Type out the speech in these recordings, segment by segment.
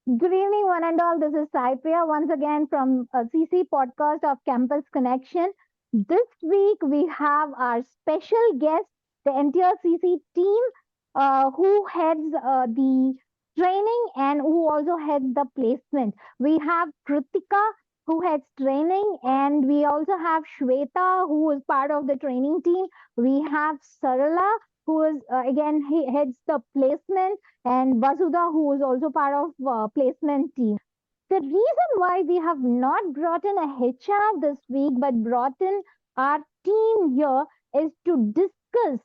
Good evening, one and all. This is Saipriya once again from CC podcast of Campus Connection. This week we have our special guest, the entire CC team, who heads the training and who also heads the placement. We have Kritika who heads training, and we also have Shweta who is part of the training team. We have Sarala who is again he heads the placement, and Vasudha, who is also part of placement team. The reason why we have not brought in a HR this week, but brought in our team here is to discuss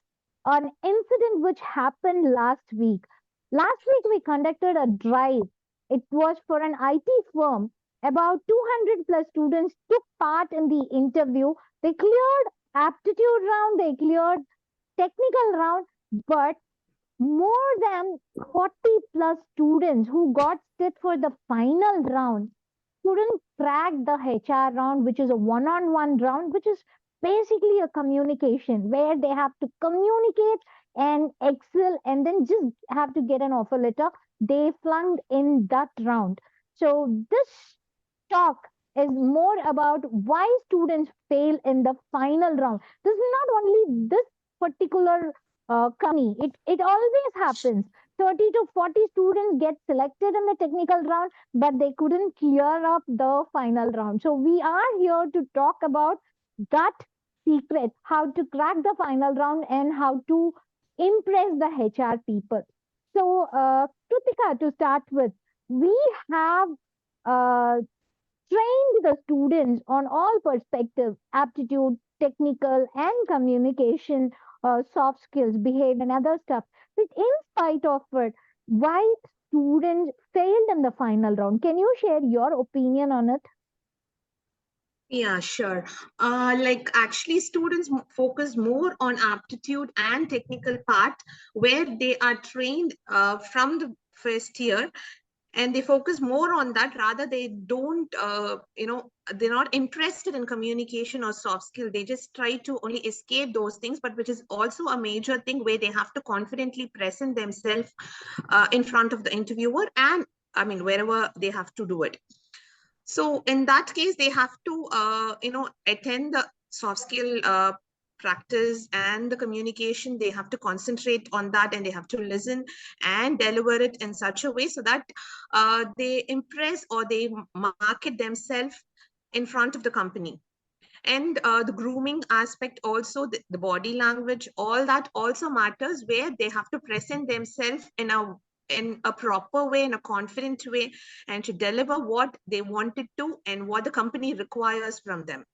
an incident which happened last week. Last week, we conducted a drive. It was for an IT firm. About 200 plus students took part in the interview. They cleared aptitude round, they cleared technical round, but more than 40 plus students who got set for the final round couldn't crack the HR round, which is a one on one round, which is basically a communication where they have to communicate and excel and then just have to get an offer letter. They flunked in that round. So, this talk is more about why students fail in the final round. This is not only this particular company, it always happens. 30 to 40 students get selected in the technical round, but they couldn't clear up the final round. So we are here to talk about that secret, how to crack the final round and how to impress the HR people. So, Kritika, to start with, we have uh, trained the students on all perspectives, aptitude, technical and communication, soft skills, behavior and other stuff. But in spite of it, why students failed in the final round? Can you share your opinion on it? Yeah, sure. Like actually, students focus more on aptitude and technical part where they are trained from the first year, and they focus more on that rather they don't they're not interested in communication or soft skill. They just try to only escape those things, but which is also a major thing where they have to confidently present themselves in front of the interviewer, and I mean wherever they have to do it. So in that case, they have to, attend the soft skill practice and the communication. They have to concentrate on that, and they have to listen and deliver it in such a way so that they impress or they market themselves in front of the company. And the grooming aspect also, the body language, all that also matters, where they have to present themselves in a proper way, in a confident way, and to deliver what they wanted to and what the company requires from them.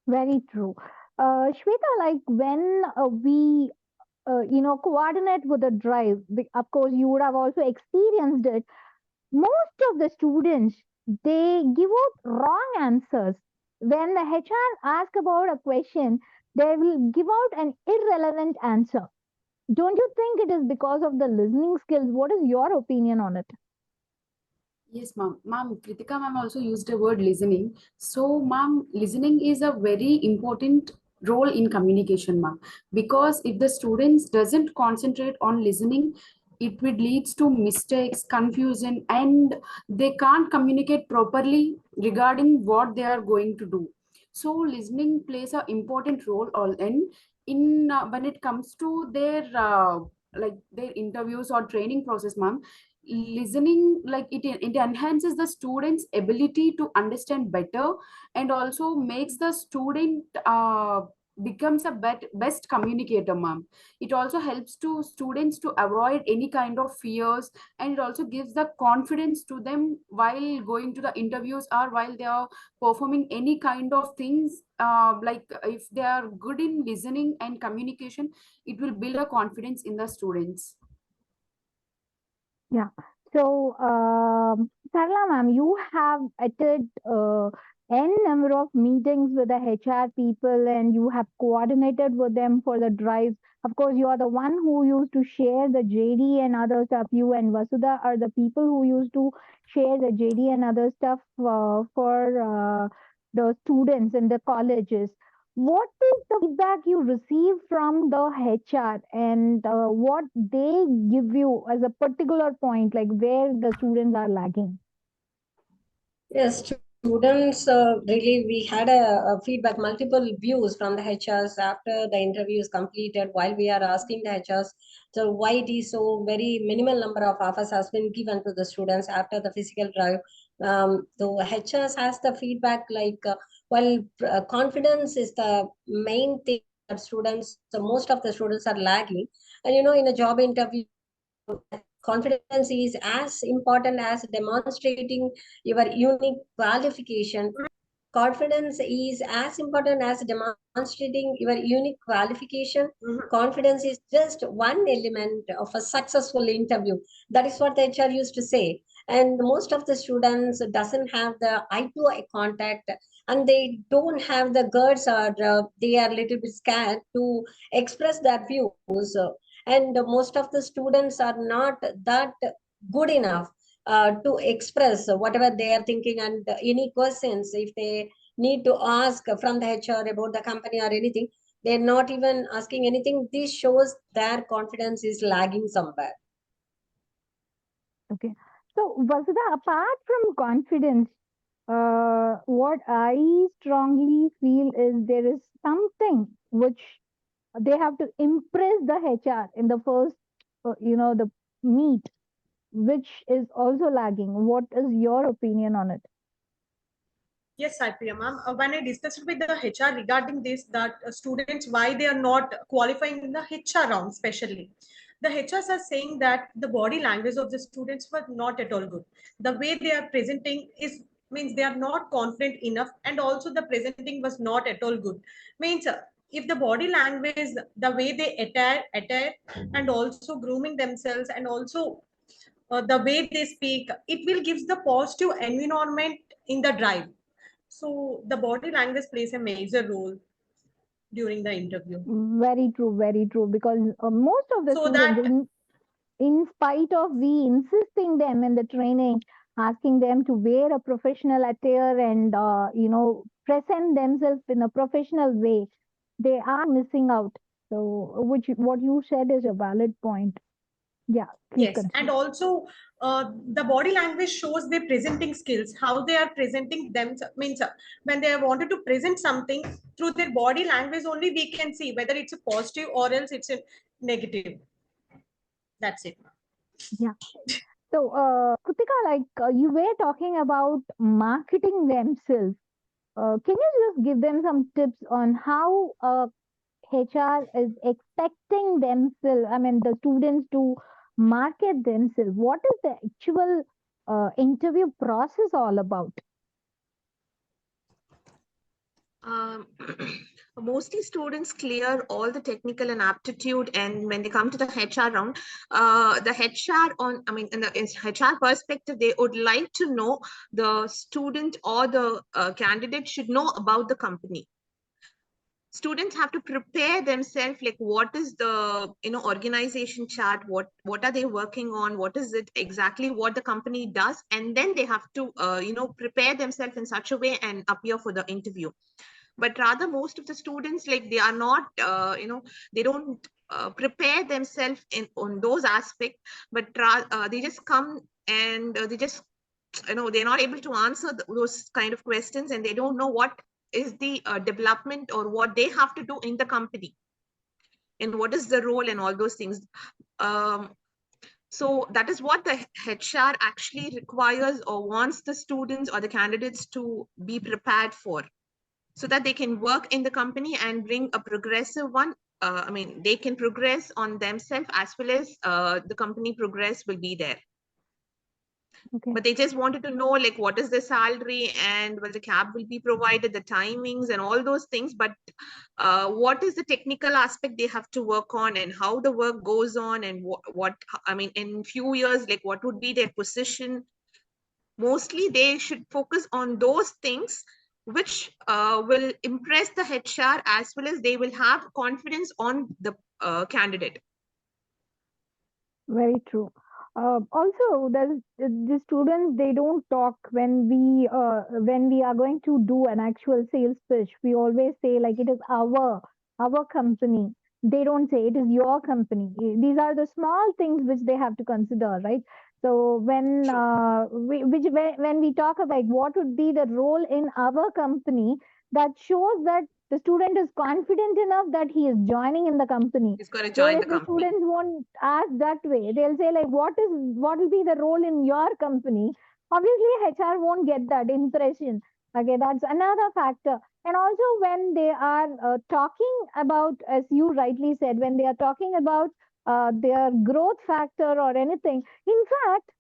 Very true. Shweta, like when we coordinate with a drive, of course, you would have also experienced it. Most of the students, they give out wrong answers. When the HR ask about a question, they will give out an irrelevant answer. Don't you think it is because of the listening skills? What is your opinion on it? Yes, ma'am. Ma'am, Kritika ma'am also used the word listening. So, ma'am, listening is a very important role in communication, ma'am. Because if the students doesn't concentrate on listening, it would leads to mistakes, confusion, and they can't communicate properly regarding what they are going to do. So, listening plays an important role all in when it comes to their like their interviews or training process, ma'am. Listening, like it enhances the student's ability to understand better, and also makes the student becomes a best communicator, ma'am. It also helps to students to avoid any kind of fears, and it also gives the confidence to them while going to the interviews or while they are performing any kind of things. Like if they are good in listening and communication, it will build a confidence in the students. Yeah. So, Sarla ma'am, you have attended n number of meetings with the HR people and you have coordinated with them for the drives. Of course, you are the one who used to share the JD and other stuff. You and Vasudha are the people who used to share the JD and other stuff for the students in the colleges. what is the feedback you receive from the HR, and what they give you as a particular point, like where the students are lagging? Yes, students really, we had a feedback, multiple views from the HRs after the interview is completed. While we are asking the HRs, so why it is so very minimal number of offers has been given to the students after the physical drive. The HRs has the feedback like, confidence is the main thing that students, so most of the students are lagging. And in a job interview, confidence is as important as demonstrating your unique qualification. Confidence is as important as demonstrating your unique qualification. Confidence is just one element of a successful interview. That is what the HR used to say. And most of the students doesn't have the eye to eye contact, and they don't have the guts, or they are a little bit scared to express their views. And most of the students are not that good enough to express whatever they are thinking, and any questions if they need to ask from the HR about the company or anything, they're not even asking anything. This shows their confidence is lagging somewhere. Okay. So, Vasudha, apart from confidence, what I strongly feel is there is something which they have to impress the HR in the first, the meet, which is also lagging. What is your opinion on it? Yes, Saipriya ma'am. When I discussed with the HR regarding this, that students, why they are not qualifying in the HR round, especially. The HRs are saying that the body language of the students were not at all good. The way they are presenting is means they are not confident enough, and also the presenting was not at all good. Means if the body language, the way they attire, and also grooming themselves, and also the way they speak, it will gives the positive environment in the drive. So the body language plays a major role during the interview. Very true, very true. Because most of the So students, that in spite of we insisting them in the training, asking them to wear a professional attire and present themselves in a professional way, they are missing out. So, which what you said is a valid point. Yeah, please yes, and continue. also the body language shows their presenting skills, how they are presenting them. Means when they wanted to present something through their body language only, we can see whether it's a positive or else it's a negative. That's it. Yeah. So, Kritika, like you were talking about marketing themselves. Can you just give them some tips on how HR is expecting themselves, I mean, the students to market themselves? What is the actual interview process all about? Um, mostly students clear all the technical and aptitude, and when they come to the HR round, the HR in the HR perspective, they would like to know the student or the candidate should know about the company. Students have to prepare themselves, like what is the organization chart, what are they working on, what is it exactly what the company does, and then they have to prepare themselves in such a way and appear for the interview. But rather most of the students, like they are not they don't prepare themselves in on those aspects, but they just come and they just they're not able to answer those kind of questions, and they don't know what is the development or what they have to do in the company and what is the role and all those things. um, so that is what the HR actually requires or wants the students or the candidates to be prepared for, so that they can work in the company and bring a progressive one. They can progress on themselves as well as the company progress will be there. Okay. But they just wanted to know, like, what is the salary and whether the cab will be provided, the timings and all those things. But what is the technical aspect they have to work on, and how the work goes on, and in few years, like what would be their position. Mostly they should focus on those things which will impress the HR, as well as they will have confidence on the candidate. Very true. Also, the students, they don't talk when we are going to do an actual sales pitch. We always say like it is our company. They don't say it is your company. These are the small things which they have to consider, right? So when True. when we talk about what would be the role in our company, that shows that the student is confident enough that he is joining in the company. He's going to join Whereas the the company. students won't ask that way. They'll say like, what will be the role in your company? Obviously, HR won't get that impression. Okay, that's another factor. And also when they are talking about, as you rightly said, when they are talking about their growth factor or anything. In fact,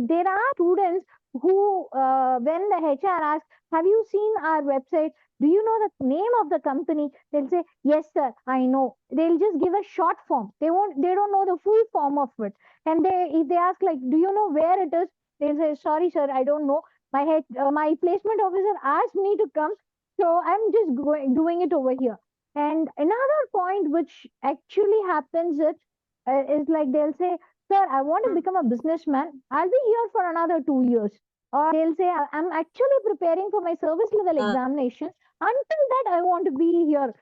there are students who, when the HR asks, "Have you seen our website? Do you know the name of the company?" They'll say, "Yes, sir, I know." They'll just give a short form. They don't know the full form of it. And if they ask like, "Do you know where it is?" They'll say, "Sorry, sir, I don't know. My placement officer asked me to come, so I'm just doing it over here." And another point which actually happens is like they'll say, "Sir, I want to Hmm. become a businessman. I'll be here for another 2 years." Or they'll say, "I'm actually preparing for my service level Uh, examination. Until that, I want to be here."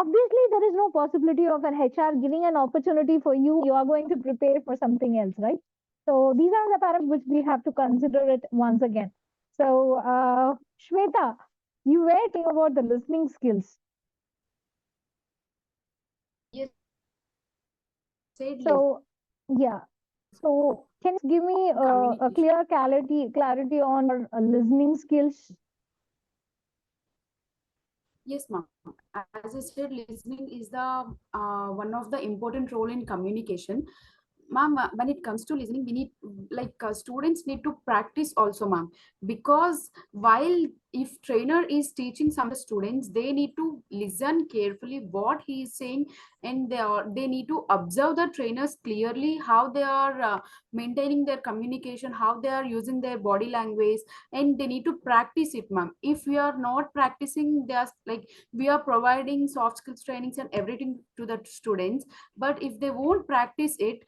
Obviously, there is no possibility of an HR giving an opportunity for you. You are going to prepare for something else, right? So these are the parameters which we have to consider it once again. So, Shweta, you were talking about the listening skills. Yes, said So, yeah. So, can you give me listening a communication. clear clarity on your listening skills? Yes, ma'am. As I said, listening is the one of the important role in communication. Ma'am, when it comes to listening, we need students need to practice also, ma'am, because while if trainer is teaching some of the students, they need to listen carefully what he is saying, and they need to observe the trainers clearly how they are maintaining their communication, how they are using their body language, and they need to practice it, ma'am. If we are not practicing, there's like we are providing soft skills trainings and everything to the students, but if they won't practice it,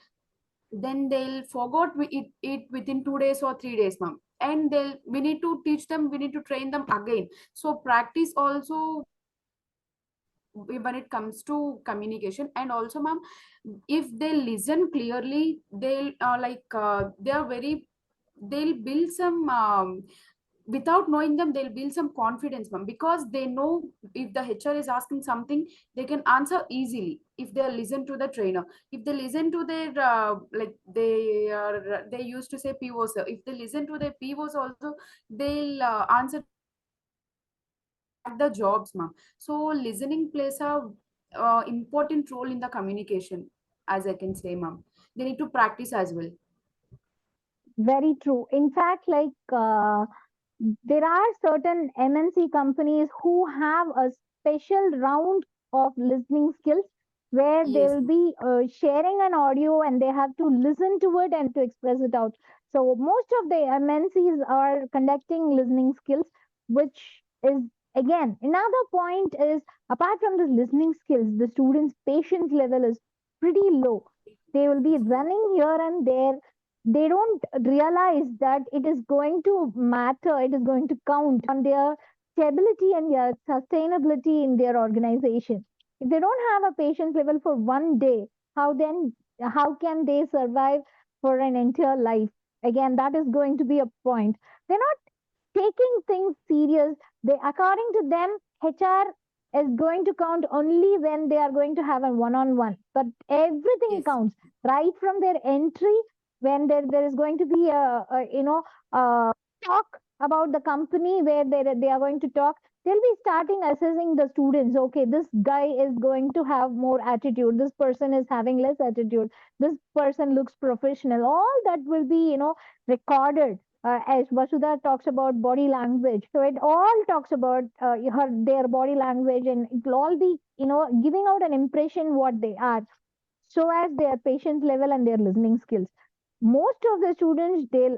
then they'll forgot it within 2 days or 3 days, ma'am. And we need to teach them, we need to train them again. So practice also when it comes to communication. And also, ma'am, if they listen clearly, they are very, they'll build some without knowing them, they'll build some confidence, ma'am, because they know if the HR is asking something, they can answer easily if they listen to the trainer. If they listen to their they used to say POs, if they listen to their POs also, they'll answer the jobs, ma'am. So listening plays a important role in the communication, as I can say, ma'am. They need to practice as well. Very true. In fact, there are certain MNC companies who have a special round of listening skills where Yes, they'll ma'am. be sharing an audio and they have to listen to it and to express it out. So most of the MNCs are conducting listening skills, which is again another point is apart from this listening skills, the students' patience level is pretty low. They will be Yes, ma'am. running here and there. They don't realize that it is going to matter, it is going to count on their stability and their sustainability in their organization. If they don't have a patience level for one day, how can they survive for an entire life? Again, that is going to be a point. They're not taking things serious. They, according to them, HR is going to count only when they are going to have a one-on-one. But everything Yes. counts right from their entry when there is going to be a talk about the company where they are going to talk. They'll be starting assessing the students. Okay, this guy is going to have more attitude. This person is having less attitude. This person looks professional. All that will be recorded as Vasudha talks about body language. So it all talks about their body language, and it will all be giving out an impression what they are, so as their patience level and their listening skills. Most of the students, they'll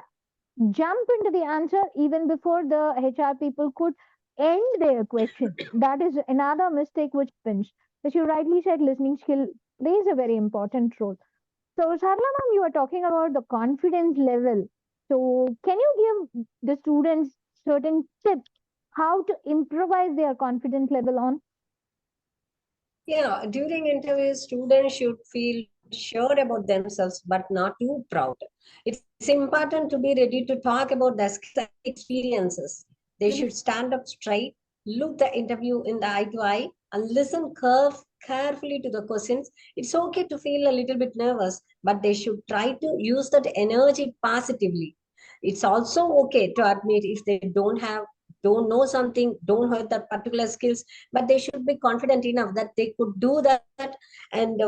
jump into the answer even before the HR people could end their question. That is another mistake which happens. As you rightly said, listening skill plays a very important role. So, Sarla ma'am, you are talking about the confidence level. So, can you give the students certain tips how to improvise their confidence level on? Yeah, during interviews, students should feel sure about themselves, but not too proud. It's important to be ready to talk about their skills and experiences. They should stand up straight, look the interview in the eye to eye, and listen carefully to the questions. It's okay to feel a little bit nervous, but they should try to use that energy positively. It's also okay to admit if they don't know something, don't have that particular skills, but they should be confident enough that they could do that, and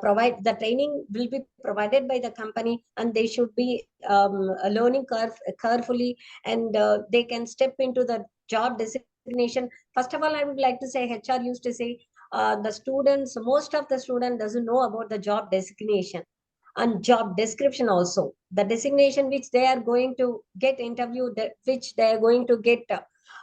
provide the training will be provided by the company, and they should be learning carefully, and they can step into the job designation. First of all, I would like to say HR used to say the students, most of the student doesn't know about the job designation and job description also, the designation which they are going to get interviewed, that which they are going to get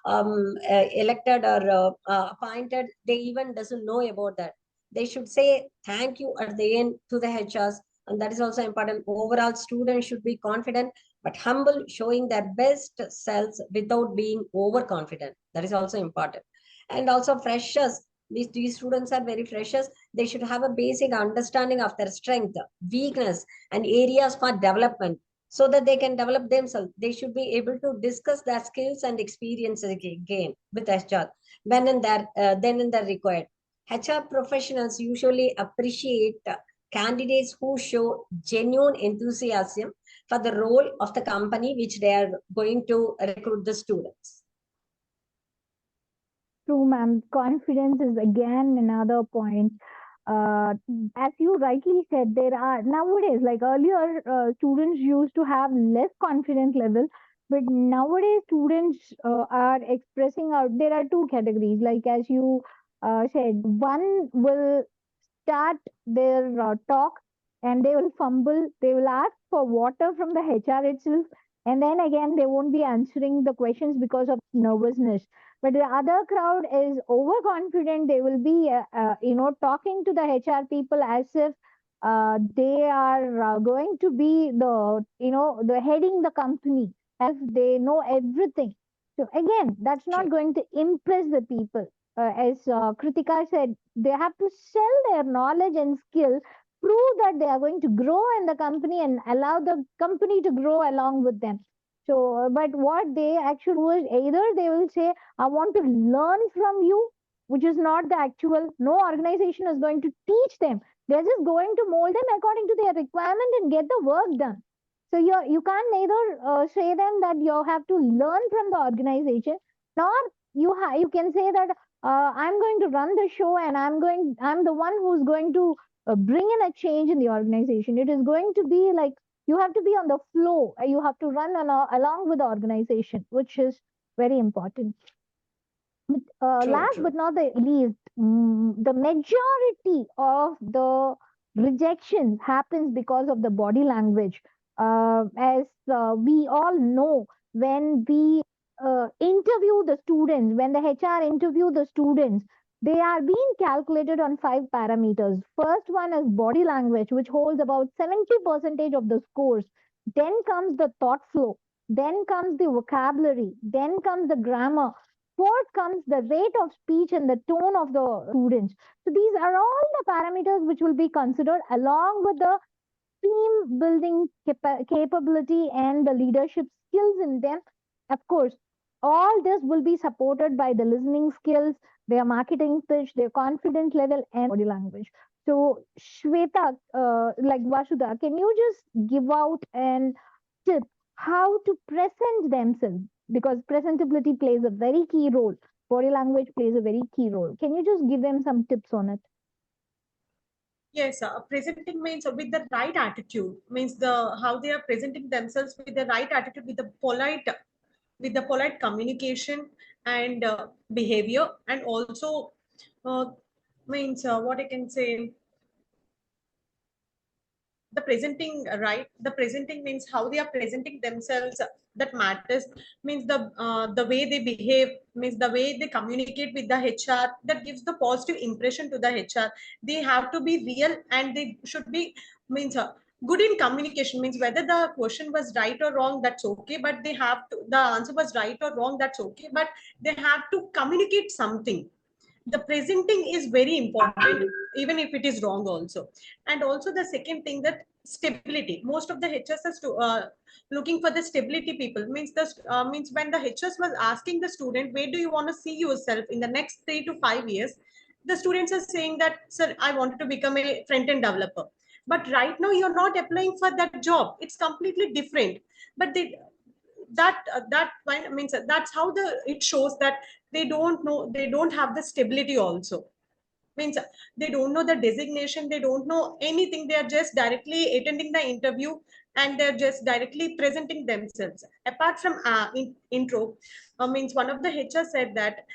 elected or appointed, they even doesn't know about that. They should say thank you at the end to the HRs, and that is also important. Overall, students should be confident but humble, showing their best selves without being overconfident. That is also important. And also freshers, these students are very freshers. They should have a basic understanding of their strength, weakness, and areas for development, so that they can develop themselves. They should be able to discuss their skills and experiences again with HR when and there, then and there required. HR professionals usually appreciate candidates who show genuine enthusiasm for the role of the company which they are going to recruit the students. True, ma'am. Confidence is again another point. As you rightly said, there are nowadays, like earlier, students used to have less confidence level, but nowadays students are expressing out. There are two categories, like as you said, one will start their talk and they will fumble, they will ask for water from the HR itself, and then again they won't be answering the questions because of nervousness. But the other crowd is overconfident. They will be talking to the HR people as if they are going to be the heading the company, as they know everything. So again, that's not going to impress the people. As Kritika said, they have to sell their knowledge and skill, prove that they are going to grow in the company and allow the company to grow along with them. So, but what they actually do is either they will say, I want to learn from you, which is not the actual, no organization is going to teach them. They're just going to mold them according to their requirement and get the work done. So you can't neither say them that you have to learn from the organization, nor you can say that I'm going to run the show and I'm the one who's going to bring in a change in the organization. It is going to be like you have to be on the flow. You have to run along with the organization, which is very important. Last True. but not the least, the majority of the rejection happens because of the body language. As we all know, when we interview the students, when the HR interview the students, they are being calculated on 5 parameters. First one is body language, which holds about 70% of the scores. Then comes the thought flow. Then comes the vocabulary. Then comes the grammar. Fourth comes the rate of speech and the tone of the students. So these are all the parameters which will be considered along with the team building capability and the leadership skills in them. Of course, all this will be supported by the listening skills, their marketing pitch, their confidence level, and body language. So, Shweta, like Vasudha, can you just give out an tip how to present themselves? Because presentability plays a very key role. Body language plays a very key role. Can you just give them some tips on it? Yes, presenting means with the right attitude, means the how they are presenting themselves with the right attitude, with the polite communication and behavior, and also uh, means what I can say, the presenting means how they are presenting themselves, that matters. Means the way they behave, means the way they communicate with the HR, that gives the positive impression to the HR. They have to be real and they should be, means good in communication, means whether the question was right or wrong, that's okay, but they have to, the answer was right or wrong, that's okay, but they have to communicate something. The presenting is very important, even if it is wrong also. And also the second thing, that stability. Most of the HSs looking for the stability people, means the means when the HS was asking the student, where do you want to see yourself in the next 3 to 5 years, the students are saying that, sir, I wanted to become a front end developer. But right now you're not applying for that job, it's completely different. But they, that means that's how the it shows that they don't know, they don't have the stability also. Means they don't know the designation, they don't know anything, they are just directly attending the interview and they're just directly presenting themselves. Apart from intro, means one of the HR said that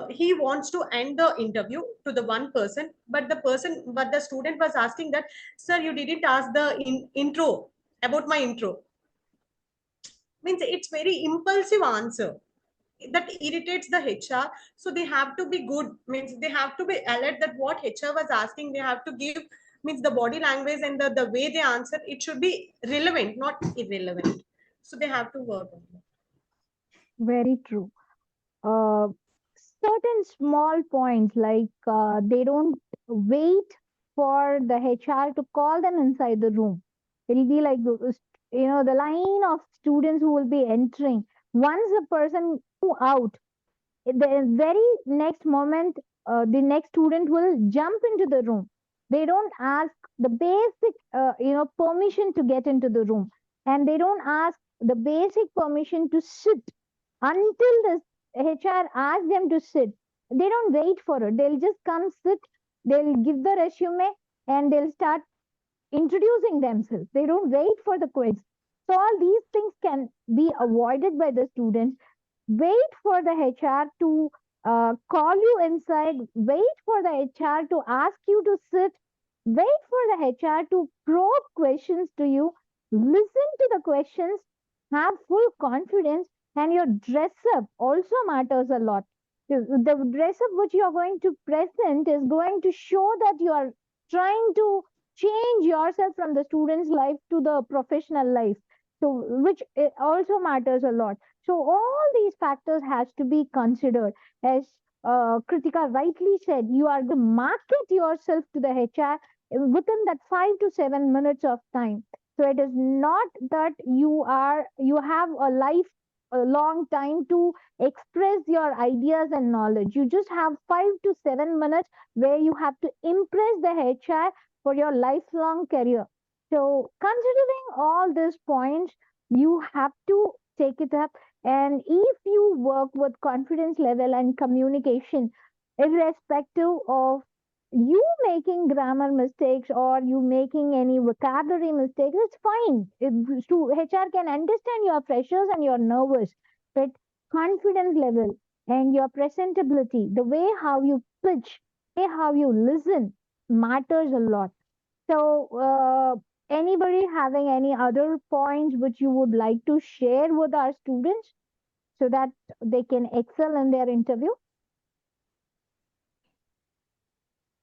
he wants to end the interview to the one person, but the student was asking that, sir, you didn't ask the intro about my intro. Means it's very impulsive answer that irritates the HR. So they have to be good, means they have to be alert that what HR was asking, they have to give, means the body language and the way they answer, it should be relevant, not irrelevant. So they have to work on that. Very true. Certain small points like they don't wait for the HR to call them inside the room. It'll be like the line of students who will be entering. Once the person go out, the very next moment, the next student will jump into the room. They don't ask the basic, permission to get into the room, and they don't ask the basic permission to sit until the HR asks them to sit. They don't wait for it. They'll just come sit. They'll give the resume and they'll start introducing themselves. They don't wait for the quiz. So all these things can be avoided by the students. Wait for the HR to call you inside. Wait for the HR to ask you to sit. Wait for the HR to probe questions to you. Listen to the questions. Have full confidence, and your dress up also matters a lot. The dress up which you are going to present is going to show that you are trying to change yourself from the student's life to the professional life, so which also matters a lot. So all these factors has to be considered. As Kritika rightly said, you are to market yourself to the HR within that 5 to 7 minutes of time. So it is not that you have a long time to express your ideas and knowledge. You just have 5 to 7 minutes where you have to impress the HR for your lifelong career. So considering all these points, you have to take it up. And if you work with confidence level and communication, irrespective of you making grammar mistakes or you making any vocabulary mistakes, it's fine. HR can understand you're freshers and you're nervous, but confidence level and your presentability, the way how you pitch, the way how you listen matters a lot. So, anybody having any other points which you would like to share with our students so that they can excel in their interview?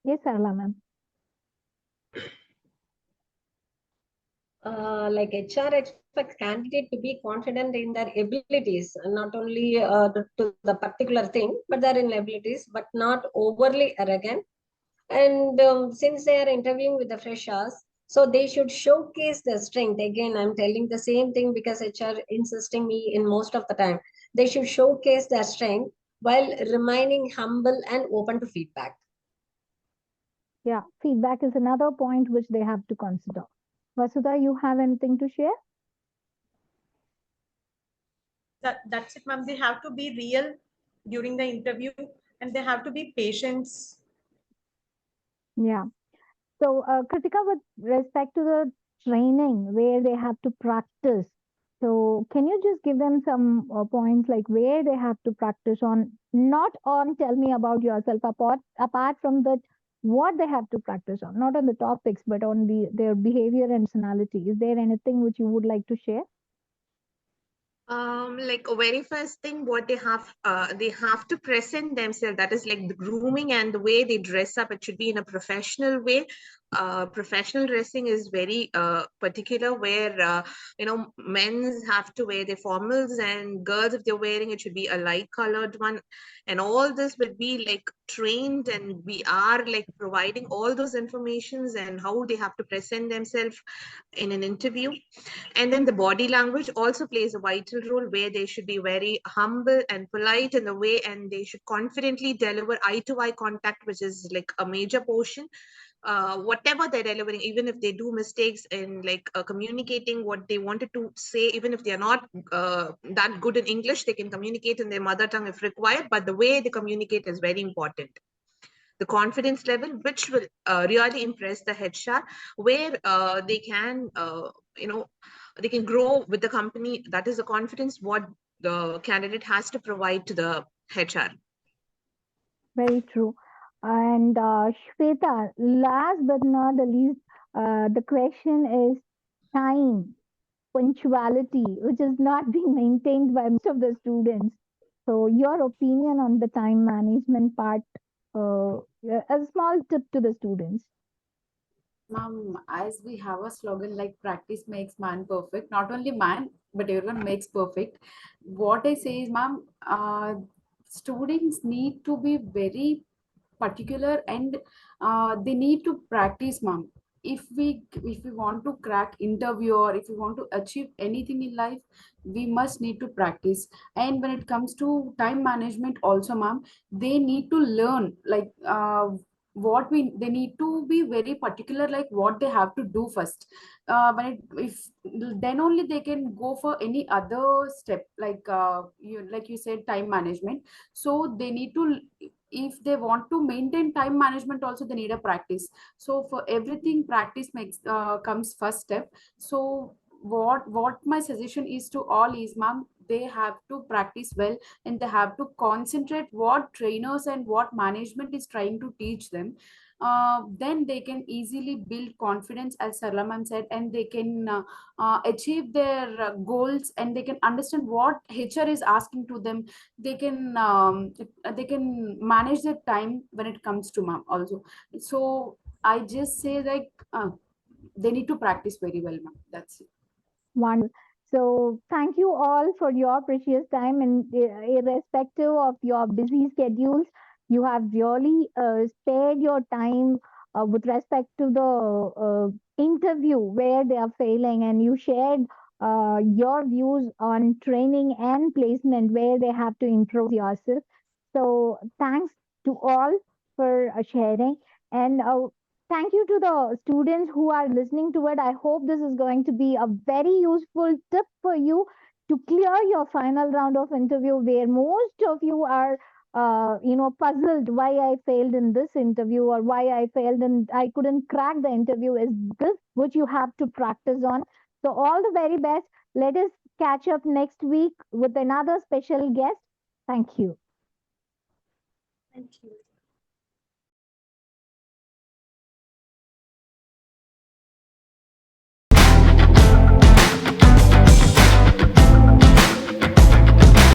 Yes, Sarala ma'am. Like HR expects candidate to be confident in their abilities, not only to the particular thing, but their abilities, but not overly arrogant. And since they are interviewing with the freshers, so they should showcase their strength. Again, I'm telling the same thing because HR insisting me in most of the time. They should showcase their strength while remaining humble and open to feedback. Yeah, feedback is another point which they have to consider. Vasudha, you have anything to share? That's it, ma'am. They have to be real during the interview and they have to be patient. Yeah. So, Kritika, with respect to the training where they have to practice, so can you just give them some points like where they have to practice on, not on tell me about yourself, apart from that, what they have to practice on, not on the topics, but on their behavior and personality. Is there anything which you would like to share? Like very first thing, what they have to present themselves. That is like the grooming and the way they dress up. It should be in a professional way. professional dressing is very particular, where men's have to wear their formals, and girls, if they're wearing, it should be a light colored one, and all this will be like trained, and we are like providing all those informations and how they have to present themselves in an interview. And then the body language also plays a vital role, where they should be very humble and polite in the way, and they should confidently deliver eye to eye contact, which is like a major portion. Whatever they're delivering, even if they do mistakes in like communicating what they wanted to say, even if they are not that good in English, they can communicate in their mother tongue if required, but the way they communicate is very important. The confidence level, which will really impress the HR, where they can, they can grow with the company. That is the confidence what the candidate has to provide to the HR. Very true. And Shweta, last but not the least, the question is time, punctuality, which is not being maintained by most of the students. So, your opinion on the time management part, a small tip to the students. Ma'am, as we have a slogan like practice makes man perfect, not only man, but everyone makes perfect. What I say is, ma'am, students need to be very particular, and they need to practice, ma'am. If we want to crack interview, or if we want to achieve anything in life, we must need to practice. And when it comes to time management also, ma'am, they need to learn like they need to be very particular, like what they have to do first. When it, if then only they can go for any other step, like you said, time management. So they need to, if they want to maintain time management also, they need a practice. So for everything, practice makes comes first step. So what my suggestion is to all is, ma'am, they have to practice well, and they have to concentrate what trainers and what management is trying to teach them. Then they can easily build confidence, as Sarla ma'am said, and they can achieve their goals, and they can understand what HR is asking to them. They can manage their time when it comes to ma'am also. So I just say, like, they need to practice very well, ma'am. That's it. Wonderful. So, thank you all for your precious time, and irrespective of your busy schedules, you have really spared your time with respect to the interview where they are failing, and you shared your views on training and placement where they have to improve yourself. So, thanks to all for sharing. And thank you to the students who are listening to it. I hope this is going to be a very useful tip for you to clear your final round of interview, where most of you are puzzled why I failed in this interview, or why I failed and I couldn't crack the interview. Is this which you have to practice on? So all the very best. Let us catch up next week with another special guest. Thank you. Thank you.